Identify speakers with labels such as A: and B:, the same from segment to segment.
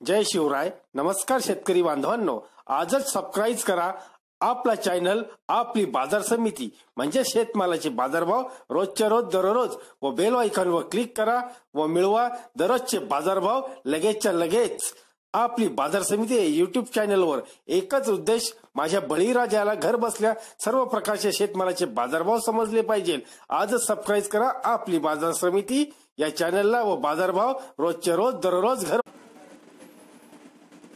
A: जय शिवराय. नमस्कार शेतकरी बांधवांनो, आजच सबस्क्राईब करा आपला चॅनल आपली बाजार समिती म्हणजे शेतमालाचे बाजारभाव रोजच्या रोज दररोज व बेल आयकॉनवर क्लिक करा व मिळवा दररोजचे बाजारभाव लगेचच्या लगेच. आपली बाजार समिती युट्यूब चॅनलवर एकच उद्देश, माझ्या बळीराजाला घर बसल्या सर्व प्रकारचे शेतमालाचे बाजारभाव समजले पाहिजे. आजच सबस्क्राईब करा आपली बाजार समिती या चॅनलला व बाजारभाव रोजच्या रोज दररोज घर.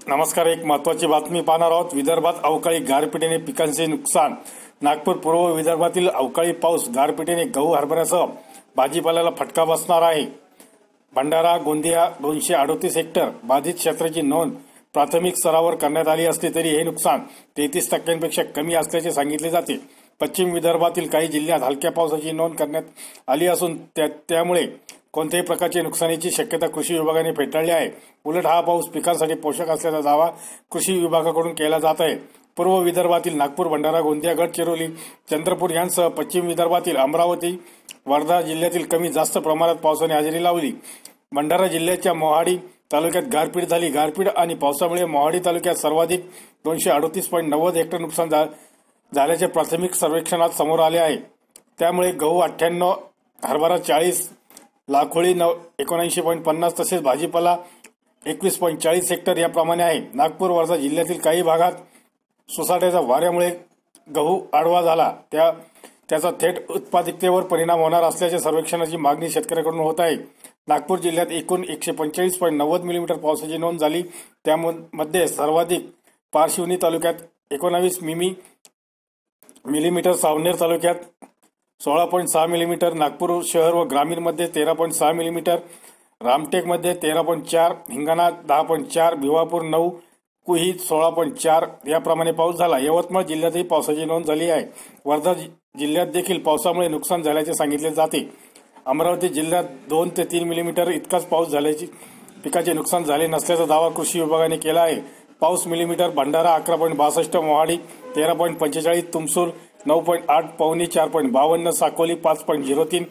B: नमस्कार. एक महत्त्वाची बातमी पाहणार आहोत. विदर्भात अवकाळी गारपिटीने पिकांचे नुकसान. नागपूर पूर्व विदर्भातील अवकाळी पाऊस गारपिटीने गहू हरभऱ्यासह भाजीपाल्याला फटका बसणार आहे. भंडारा गोंदिया 238 हेक्टर बाधित क्षेत्राची नोंद प्राथमिक स्तरावर करण्यात आली असली तरी हे नुकसान 33% कमी असल्याचे सांगितले जाते. पश्चिम विदर्भातील काही जिल्ह्यात हलक्या पावसाची नोंद करण्यात आली असून त्यामुळे कोणत्याही प्रकारची नुकसानीची शक्यता कृषी विभागाने फेटाळली आहे. उलट हा पाऊस पिकांसाठी पोषक असल्याचा दावा कृषी विभागाकडून केला जात आहे. पूर्व विदर्भातील नागपूर, भंडारा, गोंदिया, गडचिरोली, चंद्रपूर यांसह पश्चिम विदर्भातील अमरावती, वर्धा जिल्ह्यातील कमी जास्त प्रमाणात पावसाने हजेरी लावली. भंडारा जिल्ह्याच्या मोहाडी तालुक्यात गारपीट झाली. गारपीट आणि पावसामुळे मोहाडी तालुक्यात सर्वाधिक 238.90 हेक्टर नुकसान झाल्याचे प्राथमिक सर्वेक्षणात समोर आले आहे. त्यामुळे गहू 98, हरभरा 40, लाखोळी 79.50 तसेच भाजीपाला 21.40 हेक्टर याप्रमाणे आहे. नागपूर, वर्धा जिल्ह्यातील काही भागात सोसाट्याच्या वाऱ्यामुळे गहू आडवा झाला. त्याचा थेट उत्पादकतेवर परिणाम होणार असल्याच्या सर्वेक्षणाची मागणी शेतकऱ्यांकडून होत आहे. नागपूर जिल्ह्यात एकूण 145.90 मिलीमीटर पावसाची नोंद झाली. त्यामध्ये सर्वाधिक पारशिवनी तालुक्यात 19 मिलीमीटर, सावनेर तालुक्यात 16.6 मिलीमीटर, नागपूर शहर व ग्रामीण मध्ये 13.6 मिलीमीटर, रामटेकमध्ये 13.4, हिंगणा 10.4, भिवापूर 9, कुही 16.4 याप्रमाणे पाऊस झाला. यवतमाळ जिल्ह्यातही पावसाची नोंद झाली आहे. वर्धा जिल्ह्यात देखील पावसामुळे नुकसान झाल्याचे सांगितले जाते. अमरावती जिल्ह्यात 2 ते 3 मिलीमीटर इतकाच पाऊस झाल्याचे पिकाचे नुकसान झाले नसल्याचा दावा कृषी विभागाने केला आहे. पाऊस मिलीमीटर भंडारा 11.62, मोहाडी 13.45, तुमसूर 9.8, पवनी 4.52, साकोली 5.03,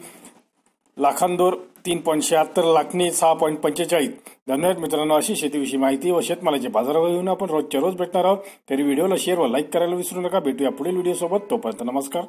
B: लाखांदूर 3.76, लाखनी 6.45. धन्यवाद मित्रांनो. अशी शेतीविषयी माहिती व शेतमालाचे बाजारावर येऊन आपण रोजच्या रोज भेटणार आहोत. तरी व्हिडिओला शेअर व लाईक करायला विसरू नका. भेटूया पुढील व्हिडिओ सोबत. तोपर्यंत नमस्कार.